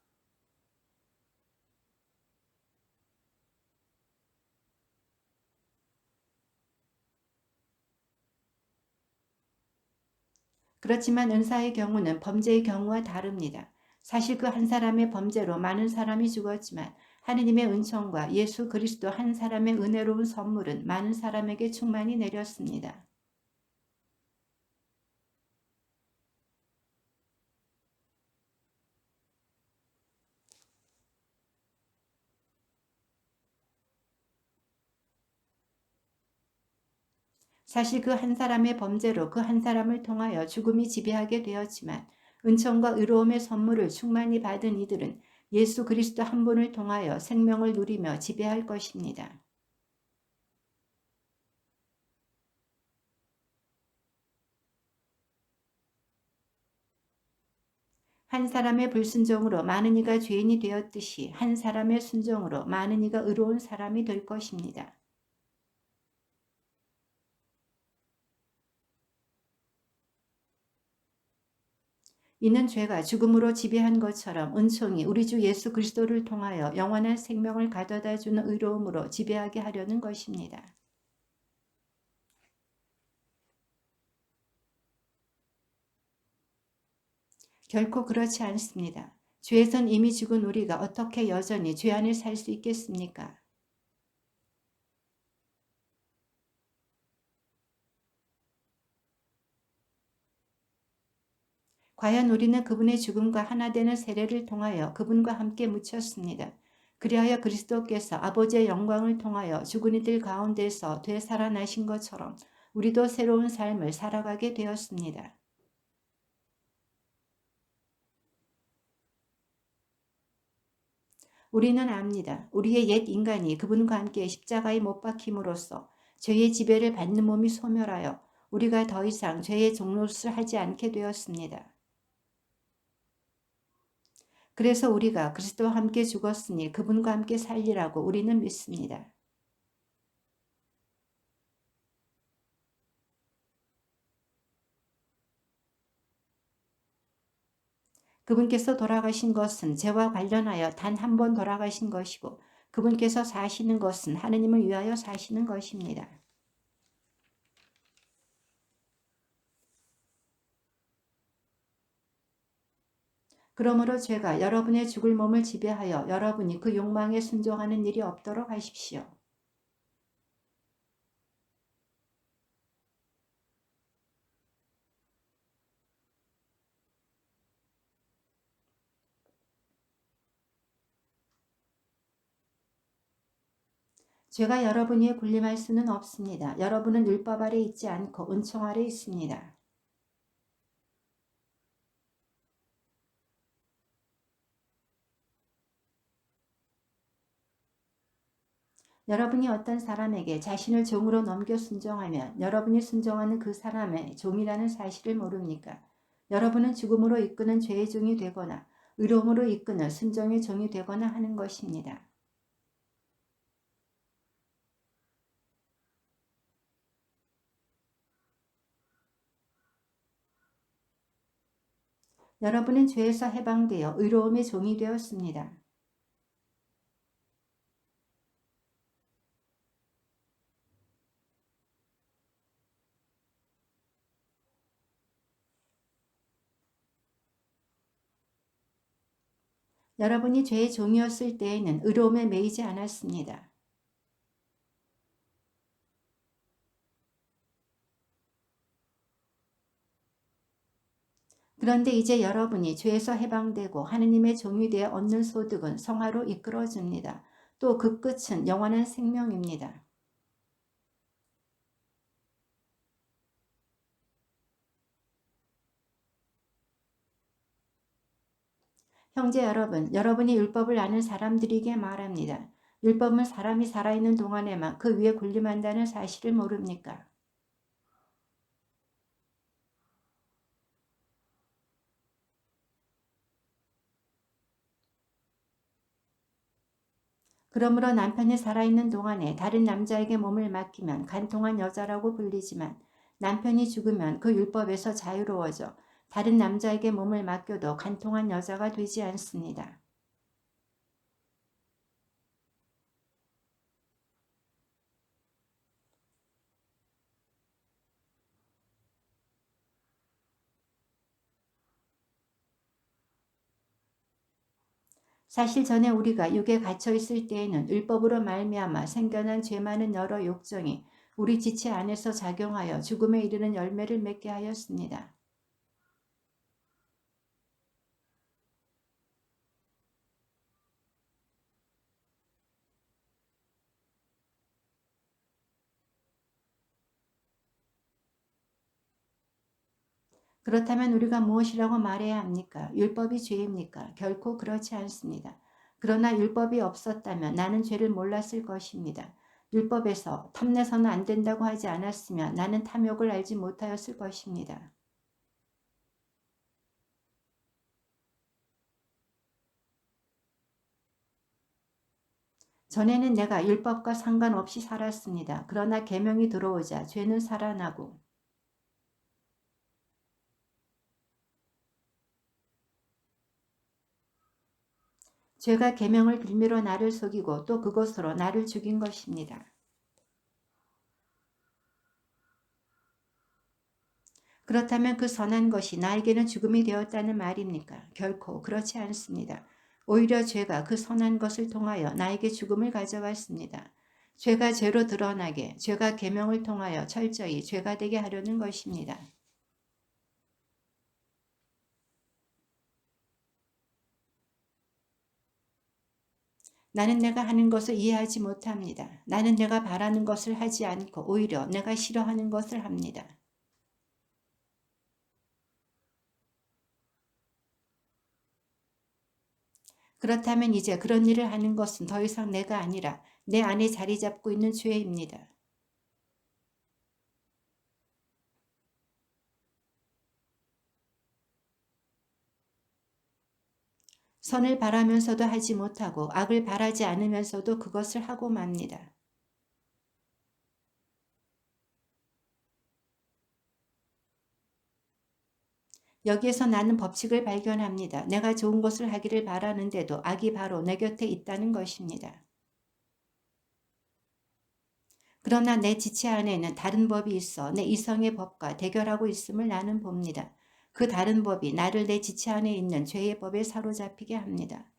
그렇지만 은사의 경우는 범죄의 경우와 다릅니다. 사실 그 한 사람의 범죄로 많은 사람이 죽었지만 하느님의 은총과 예수 그리스도 한 사람의 은혜로운 선물은 많은 사람에게 충만히 내렸습니다. 사실 그 한 사람의 범죄로 그 한 사람을 통하여 죽음이 지배하게 되었지만 은총과 의로움의 선물을 충만히 받은 이들은 예수 그리스도 한 분을 통하여 생명을 누리며 지배할 것입니다. 한 사람의 불순종으로 많은 이가 죄인이 되었듯이 한 사람의 순종으로 많은 이가 의로운 사람이 될 것입니다. 이는 죄가 죽음으로 지배한 것처럼 은총이 우리 주 예수 그리스도를 통하여 영원한 생명을 가져다 주는 의로움으로 지배하게 하려는 것입니다. 결코 그렇지 않습니다. 죄에선 이미 죽은 우리가 어떻게 여전히 죄 안에 살 수 있겠습니까? 과연 우리는 그분의 죽음과 하나 되는 세례를 통하여 그분과 함께 묻혔습니다. 그리하여 그리스도께서 아버지의 영광을 통하여 죽은 이들 가운데서 되살아나신 것처럼 우리도 새로운 삶을 살아가게 되었습니다. 우리는 압니다. 우리의 옛 인간이 그분과 함께 십자가에 못 박힘으로써 죄의 지배를 받는 몸이 소멸하여 우리가 더 이상 죄의 종노릇을 하지 않게 되었습니다. 그래서 우리가 그리스도와 함께 죽었으니 그분과 함께 살리라고 우리는 믿습니다. 그분께서 돌아가신 것은 죄와 관련하여 단 한 번 돌아가신 것이고 그분께서 사시는 것은 하느님을 위하여 사시는 것입니다. 그러므로 죄가 여러분의 죽을 몸을 지배하여 여러분이 그 욕망에 순종하는 일이 없도록 하십시오. 죄가 여러분 위에 군림할 수는 없습니다. 여러분은 율법 아래 있지 않고 은총 아래 있습니다. 여러분이 어떤 사람에게 자신을 종으로 넘겨 순종하면 여러분이 순종하는 그 사람의 종이라는 사실을 모릅니까? 여러분은 죽음으로 이끄는 죄의 종이 되거나 의로움으로 이끄는 순종의 종이 되거나 하는 것입니다. 여러분은 죄에서 해방되어 의로움의 종이 되었습니다. 여러분이 죄의 종이었을 때에는 의로움에 매이지 않았습니다. 그런데 이제 여러분이 죄에서 해방되고 하느님의 종이 되어 얻는 소득은 성화로 이끌어줍니다. 또 그 끝은 영원한 생명입니다. 형제 여러분, 여러분이 율법을 아는 사람들에게 말합니다. 율법은 사람이 살아있는 동안에만 그 위에 군림한다는 사실을 모릅니까? 그러므로 남편이 살아있는 동안에 다른 남자에게 몸을 맡기면 간통한 여자라고 불리지만 남편이 죽으면 그 율법에서 자유로워져 다른 남자에게 몸을 맡겨도 간통한 여자가 되지 않습니다. 사실 전에 우리가 육에 갇혀 있을 때에는 율법으로 말미암아 생겨난 죄 많은 여러 욕정이 우리 지체 안에서 작용하여 죽음에 이르는 열매를 맺게 하였습니다. 그렇다면 우리가 무엇이라고 말해야 합니까? 율법이 죄입니까? 결코 그렇지 않습니다. 그러나 율법이 없었다면 나는 죄를 몰랐을 것입니다. 율법에서 탐내서는 안 된다고 하지 않았으면 나는 탐욕을 알지 못하였을 것입니다. 전에는 내가 율법과 상관없이 살았습니다. 그러나 계명이 들어오자 죄는 살아나고 죄가 계명을 빌미로 나를 속이고 또 그것으로 나를 죽인 것입니다. 그렇다면 그 선한 것이 나에게는 죽음이 되었다는 말입니까? 결코 그렇지 않습니다. 오히려 죄가 그 선한 것을 통하여 나에게 죽음을 가져왔습니다. 죄가 죄로 드러나게, 죄가 계명을 통하여 철저히 죄가 되게 하려는 것입니다. 나는 내가 하는 것을 이해하지 못합니다. 나는 내가 바라는 것을 하지 않고 오히려 내가 싫어하는 것을 합니다. 그렇다면 이제 그런 일을 하는 것은 더 이상 내가 아니라 내 안에 자리 잡고 있는 죄입니다. 선을 바라면서도 하지 못하고 악을 바라지 않으면서도 그것을 하고 맙니다. 여기에서 나는 법칙을 발견합니다. 내가 좋은 것을 하기를 바라는데도 악이 바로 내 곁에 있다는 것입니다. 그러나 내 지체 안에는 다른 법이 있어 내 이성의 법과 대결하고 있음을 나는 봅니다. 그 다른 법이 나를 내 지체 안에 있는 죄의 법에 사로잡히게 합니다.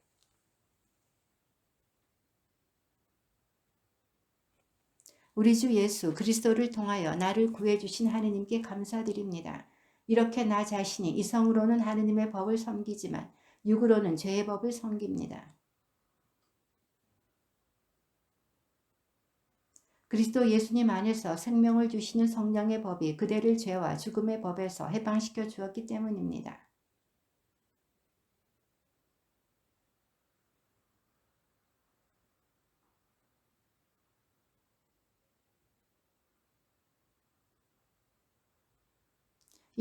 우리 주 예수 그리스도를 통하여 나를 구해주신 하느님께 감사드립니다. 이렇게 나 자신이 이성으로는 하느님의 법을 섬기지만 육으로는 죄의 법을 섬깁니다. 그리스도 예수님 안에서 생명을 주시는 성령의 법이 그대를 죄와 죽음의 법에서 해방시켜 주었기 때문입니다.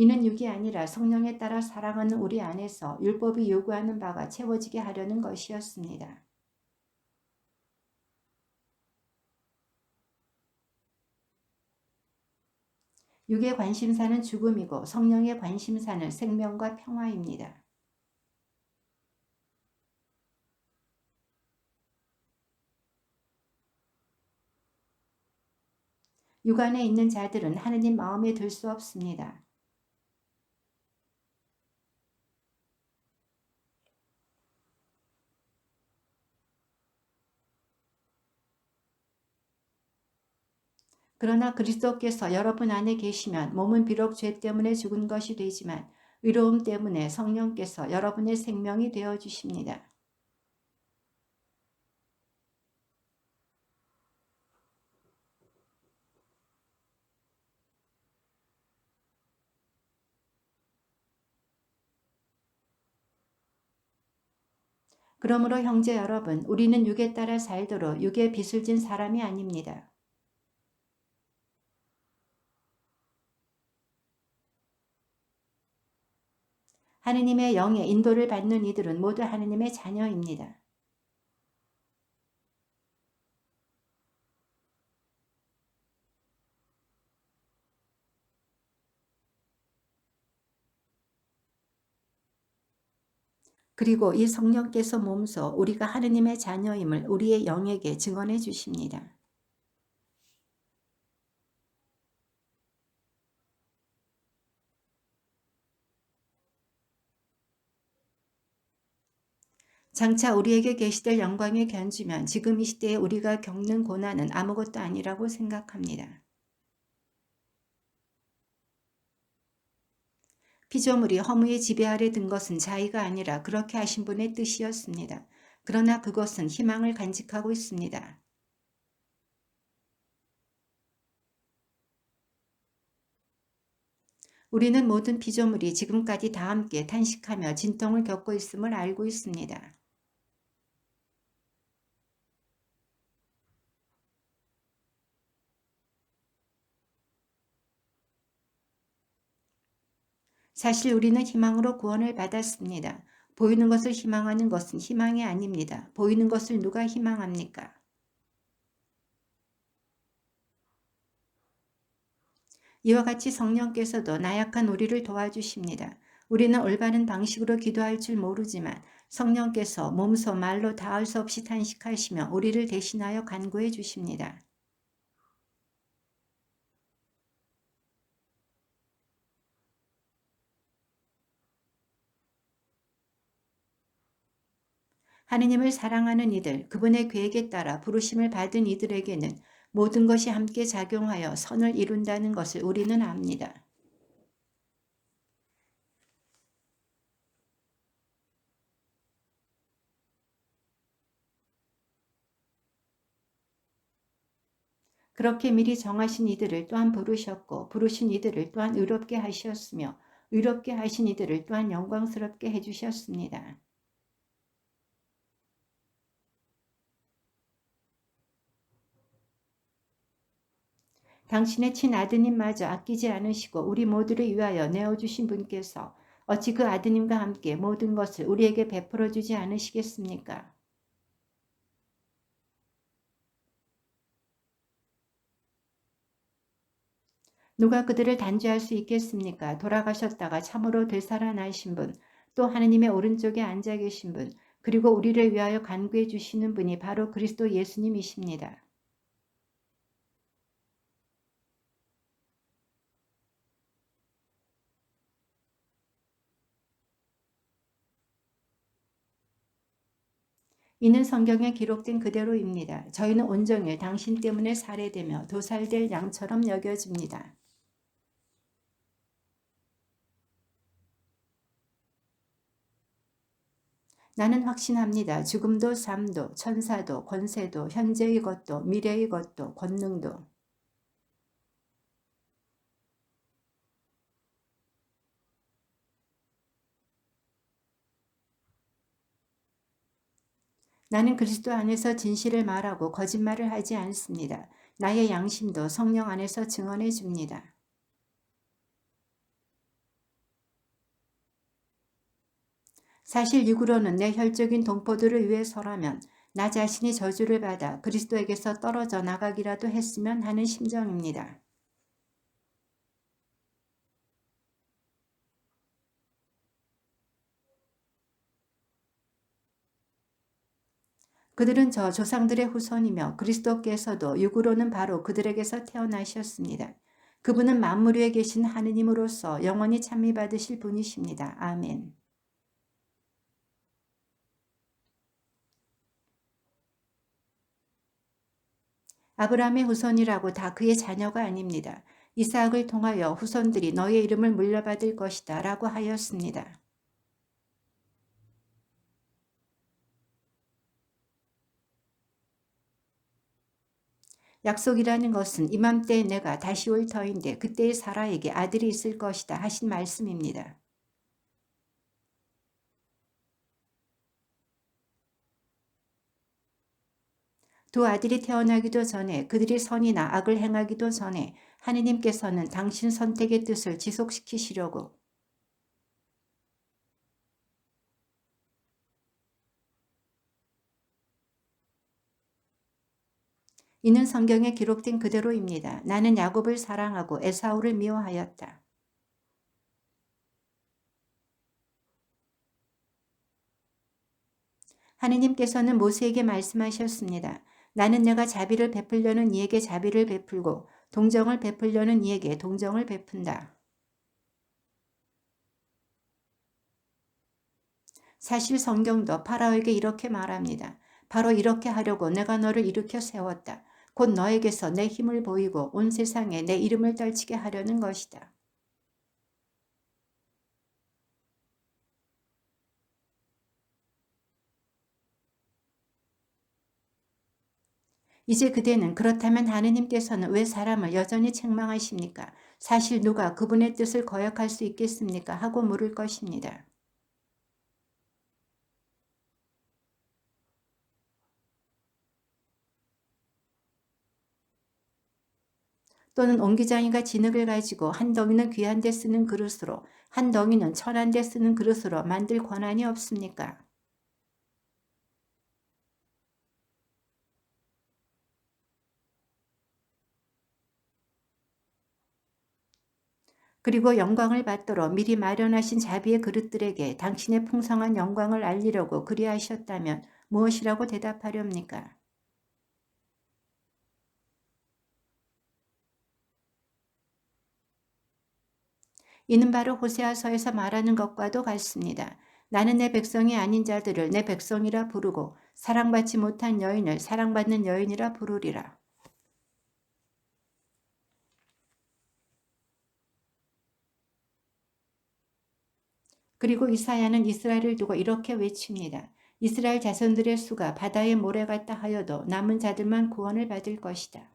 이는 육이 아니라 성령에 따라 살아가는 우리 안에서 율법이 요구하는 바가 채워지게 하려는 것이었습니다. 육의 관심사는 죽음이고 성령의 관심사는 생명과 평화입니다. 육 안에 있는 자들은 하느님 마음에 들 수 없습니다. 그러나 그리스도께서 여러분 안에 계시면 몸은 비록 죄 때문에 죽은 것이 되지만 의로움 때문에 성령께서 여러분의 생명이 되어 주십니다. 그러므로 형제 여러분, 우리는 육에 따라 살도록 육에 빚을 진 사람이 아닙니다. 하느님의 영의 인도를 받는 이들은 모두 하느님의 자녀입니다. 그리고 이 성령께서 몸소 우리가 하느님의 자녀임을 우리의 영에게 증언해 주십니다. 장차 우리에게 계시될 영광에 견주면 지금 이 시대에 우리가 겪는 고난은 아무것도 아니라고 생각합니다. 피조물이 허무의 지배 아래 든 것은 자의가 아니라 그렇게 하신 분의 뜻이었습니다. 그러나 그것은 희망을 간직하고 있습니다. 우리는 모든 피조물이 지금까지 다 함께 탄식하며 진통을 겪고 있음을 알고 있습니다. 사실 우리는 희망으로 구원을 받았습니다. 보이는 것을 희망하는 것은 희망이 아닙니다. 보이는 것을 누가 희망합니까? 이와 같이 성령께서도 나약한 우리를 도와주십니다. 우리는 올바른 방식으로 기도할 줄 모르지만 성령께서 몸소 말로 닿을 수 없이 탄식하시며 우리를 대신하여 간구해 주십니다. 하느님을 사랑하는 이들, 그분의 계획에 따라 부르심을 받은 이들에게는 모든 것이 함께 작용하여 선을 이룬다는 것을 우리는 압니다. 그렇게 미리 정하신 이들을 또한 부르셨고 부르신 이들을 또한 의롭게 하셨으며 의롭게 하신 이들을 또한 영광스럽게 해주셨습니다. 당신의 친아드님마저 아끼지 않으시고 우리 모두를 위하여 내어주신 분께서 어찌 그 아드님과 함께 모든 것을 우리에게 베풀어 주지 않으시겠습니까? 누가 그들을 단죄할 수 있겠습니까? 돌아가셨다가 참으로 되살아나신 분, 또 하느님의 오른쪽에 앉아 계신 분, 그리고 우리를 위하여 간구해 주시는 분이 바로 그리스도 예수님이십니다. 이는 성경에 기록된 그대로입니다. 저희는 온종일 당신 때문에 살해되며 도살될 양처럼 여겨집니다. 나는 확신합니다. 죽음도 삶도 천사도 권세도 현재의 것도 미래의 것도 권능도 나는 그리스도 안에서 진실을 말하고 거짓말을 하지 않습니다. 나의 양심도 성령 안에서 증언해 줍니다. 사실 육으로는 내 혈적인 동포들을 위해서라면 나 자신이 저주를 받아 그리스도에게서 떨어져 나가기라도 했으면 하는 심정입니다. 그들은 저 조상들의 후손이며 그리스도께서도 육으로는 바로 그들에게서 태어나셨습니다. 그분은 만물 위에 계신 하느님으로서 영원히 찬미받으실 분이십니다. 아멘. 아브라함의 후손이라고 다 그의 자녀가 아닙니다. 이삭을 통하여 후손들이 너의 이름을 물려받을 것이다 라고 하였습니다. 약속이라는 것은 이맘때에 내가 다시 올 터인데 그때의 사라에게 아들이 있을 것이다 하신 말씀입니다. 두 아들이 태어나기도 전에 그들이 선이나 악을 행하기도 전에 하느님께서는 당신 선택의 뜻을 지속시키시려고 이는 성경에 기록된 그대로입니다. 나는 야곱을 사랑하고 에사우를 미워하였다. 하느님께서는 모세에게 말씀하셨습니다. 나는 내가 자비를 베풀려는 이에게 자비를 베풀고 동정을 베풀려는 이에게 동정을 베푼다. 사실 성경도 파라오에게 이렇게 말합니다. 바로 이렇게 하려고 내가 너를 일으켜 세웠다. 곧 너에게서 내 힘을 보이고 온 세상에 내 이름을 떨치게 하려는 것이다. 이제 그대는 그렇다면 하느님께서는 왜 사람을 여전히 책망하십니까? 사실 누가 그분의 뜻을 거역할 수 있겠습니까? 하고 물을 것입니다. 또는 옹기장이가 진흙을 가지고 한 덩이는 귀한 데 쓰는 그릇으로 한 덩이는 천한 데 쓰는 그릇으로 만들 권한이 없습니까? 그리고 영광을 받도록 미리 마련하신 자비의 그릇들에게 당신의 풍성한 영광을 알리려고 그리하셨다면 무엇이라고 대답하렵니까? 이는 바로 호세아서에서 말하는 것과도 같습니다. 나는 내 백성이 아닌 자들을 내 백성이라 부르고 사랑받지 못한 여인을 사랑받는 여인이라 부르리라. 그리고 이사야는 이스라엘을 두고 이렇게 외칩니다. 이스라엘 자손들의 수가 바다의 모래 같다 하여도 남은 자들만 구원을 받을 것이다.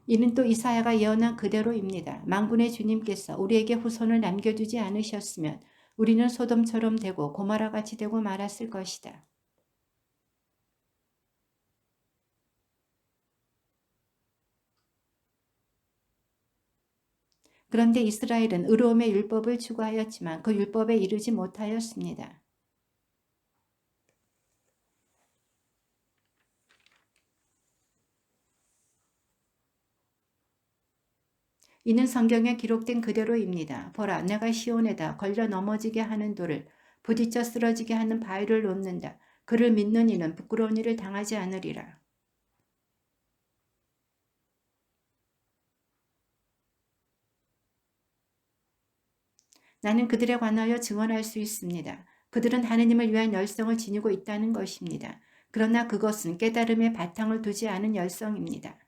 이는 또 이사야가 예언한 그대로입니다. 만군의 주님께서 우리에게 후손을 남겨두지 않으셨으면 우리는 소돔처럼 되고 고모라같이 되고 말았을 것이다. 그런데 이스라엘은 의로움의 율법을 추구하였지만 그 율법에 이르지 못하였습니다. 이는 성경에 기록된 그대로입니다. 보라, 내가 시온에다 걸려 넘어지게 하는 돌을 부딪혀 쓰러지게 하는 바위를 놓는다. 그를 믿는 이는 부끄러운 일을 당하지 않으리라. 나는 그들에 관하여 증언할 수 있습니다. 그들은 하느님을 위한 열성을 지니고 있다는 것입니다. 그러나 그것은 깨달음의 바탕을 두지 않은 열성입니다.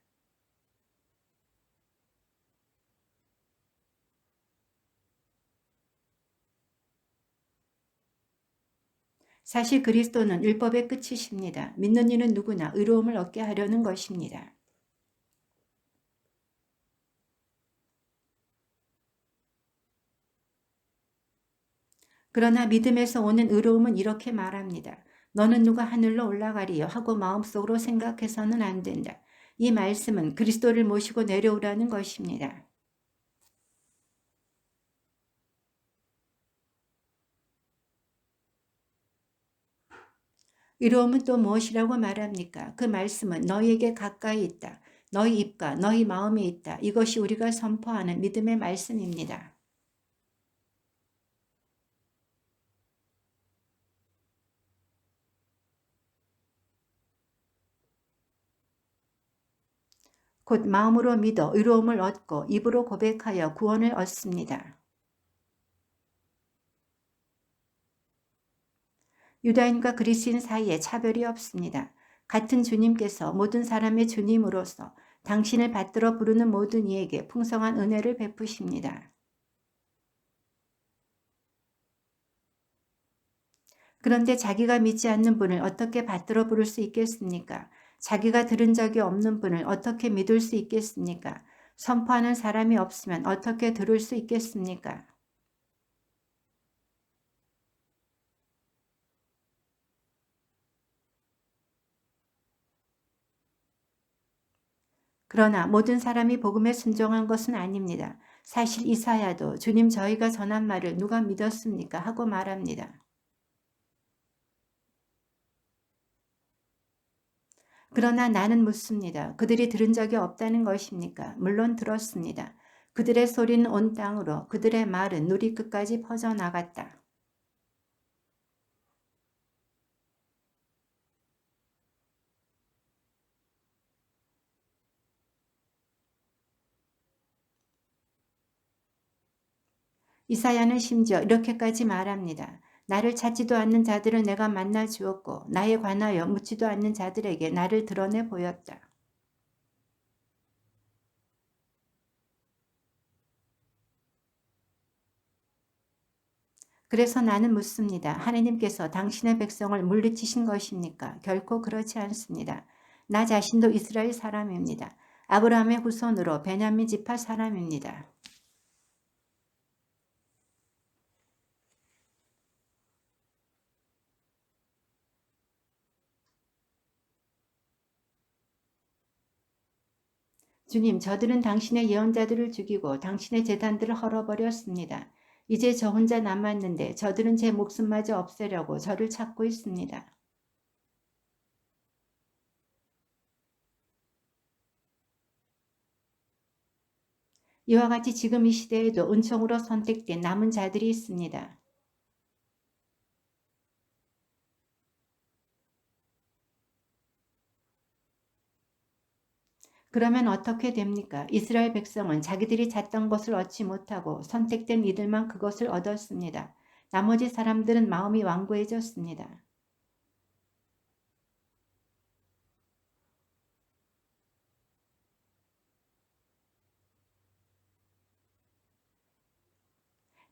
사실 그리스도는 율법의 끝이십니다. 믿는 이는 누구나 의로움을 얻게 하려는 것입니다. 그러나 믿음에서 오는 의로움은 이렇게 말합니다. 너는 누가 하늘로 올라가리요 하고 마음속으로 생각해서는 안 된다. 이 말씀은 그리스도를 모시고 내려오라는 것입니다. 의로움은 또 무엇이라고 말합니까? 그 말씀은 너희에게 가까이 있다. 너희 입과 너희 마음에 있다. 이것이 우리가 선포하는 믿음의 말씀입니다. 곧 마음으로 믿어 의로움을 얻고 입으로 고백하여 구원을 얻습니다. 유다인과 그리스인 사이에 차별이 없습니다. 같은 주님께서 모든 사람의 주님으로서 당신을 받들어 부르는 모든 이에게 풍성한 은혜를 베푸십니다. 그런데 자기가 믿지 않는 분을 어떻게 받들어 부를 수 있겠습니까? 자기가 들은 적이 없는 분을 어떻게 믿을 수 있겠습니까? 선포하는 사람이 없으면 어떻게 들을 수 있겠습니까? 그러나 모든 사람이 복음에 순종한 것은 아닙니다. 사실 이사야도 주님 저희가 전한 말을 누가 믿었습니까? 하고 말합니다. 그러나 나는 묻습니다. 그들이 들은 적이 없다는 것입니까? 물론 들었습니다. 그들의 소리는 온 땅으로, 그들의 말은 누리 끝까지 퍼져나갔다. 이사야는 심지어 이렇게까지 말합니다. 나를 찾지도 않는 자들을 내가 만나 주었고 나에 관하여 묻지도 않는 자들에게 나를 드러내 보였다. 그래서 나는 묻습니다. 하나님께서 당신의 백성을 물리치신 것입니까? 결코 그렇지 않습니다. 나 자신도 이스라엘 사람입니다. 아브라함의 후손으로 베냐민 지파 사람입니다. 주님, 저들은 당신의 예언자들을 죽이고 당신의 제단들을 헐어버렸습니다. 이제 저 혼자 남았는데 저들은 제 목숨마저 없애려고 저를 찾고 있습니다. 이와 같이 지금 이 시대에도 은총으로 선택된 남은 자들이 있습니다. 그러면 어떻게 됩니까? 이스라엘 백성은 자기들이 찾던 것을 얻지 못하고 선택된 이들만 그것을 얻었습니다. 나머지 사람들은 마음이 완고해졌습니다.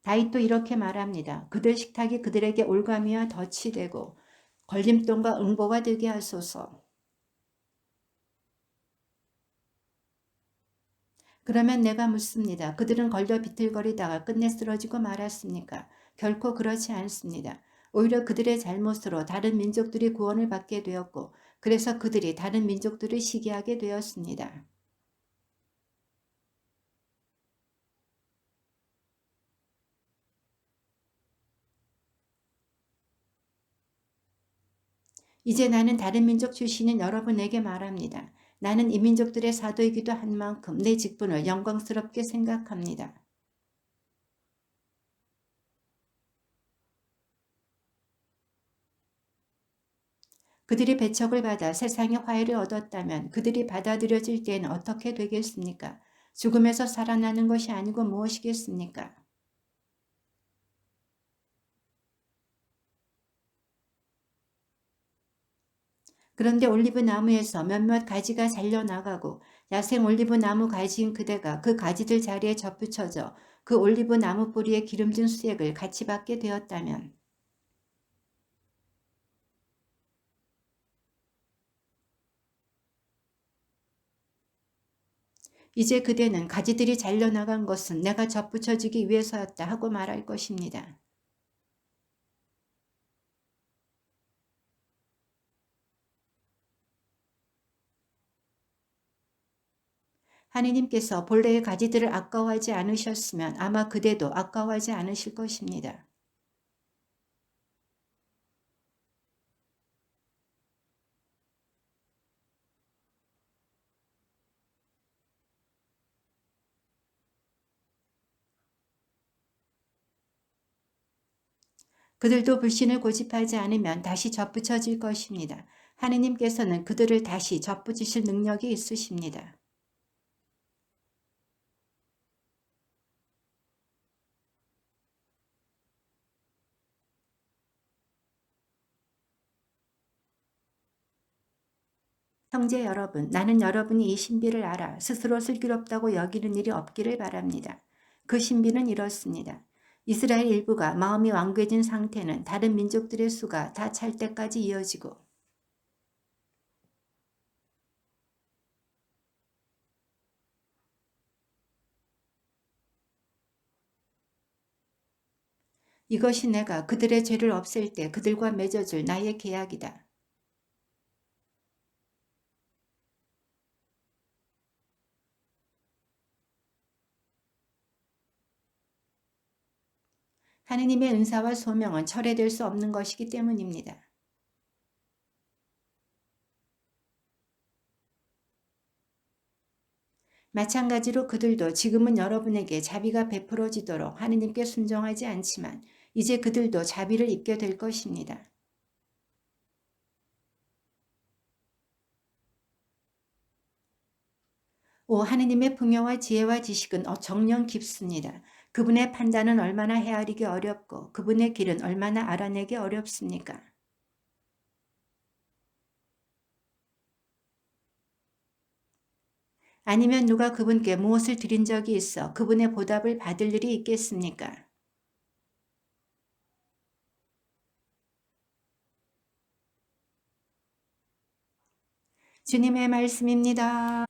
다윗도 이렇게 말합니다. 그들 식탁이 그들에게 올가미와 덫이 되고 걸림돌과 응보가 되게 하소서. 그러면 내가 묻습니다. 그들은 걸려 비틀거리다가 끝내 쓰러지고 말았습니까? 결코 그렇지 않습니다. 오히려 그들의 잘못으로 다른 민족들이 구원을 받게 되었고 그래서 그들이 다른 민족들을 시기하게 되었습니다. 이제 나는 다른 민족 출신인 여러분에게 말합니다. 나는 이 민족들의 사도이기도 한 만큼 내 직분을 영광스럽게 생각합니다. 그들이 배척을 받아 세상의 화해를 얻었다면 그들이 받아들여질 때에는 어떻게 되겠습니까? 죽음에서 살아나는 것이 아니고 무엇이겠습니까? 그런데 올리브 나무에서 몇몇 가지가 잘려나가고 야생 올리브 나무 가지인 그대가 그 가지들 자리에 접붙여져 그 올리브 나무 뿌리에 기름진 수액을 같이 받게 되었다면 이제 그대는 가지들이 잘려나간 것은 내가 접붙여지기 위해서였다 하고 말할 것입니다. 하느님께서 본래의 가지들을 아까워하지 않으셨으면 아마 그대도 아까워하지 않으실 것입니다. 그들도 불신을 고집하지 않으면 다시 접붙여질 것입니다. 하느님께서는 그들을 다시 접붙이실 능력이 있으십니다. 형제 여러분, 나는 여러분이 이 신비를 알아 스스로 슬기롭다고 여기는 일이 없기를 바랍니다. 그 신비는 이렇습니다. 이스라엘 일부가 마음이 완고해진 상태는 다른 민족들의 수가 다 찰 때까지 이어지고 이것이 내가 그들의 죄를 없앨 때 그들과 맺어줄 나의 계약이다. 하느님의 은사와 소명은 철회될 수 없는 것이기 때문입니다. 마찬가지로 그들도 지금은 여러분에게 자비가 베풀어지도록 하느님께 순종하지 않지만 이제 그들도 자비를 입게 될 것입니다. 오 하느님의 풍요와 지혜와 지식은 정령 깊습니다. 그분의 판단은 얼마나 헤아리기 어렵고 그분의 길은 얼마나 알아내기 어렵습니까? 아니면 누가 그분께 무엇을 드린 적이 있어 그분의 보답을 받을 일이 있겠습니까? 주님의 말씀입니다.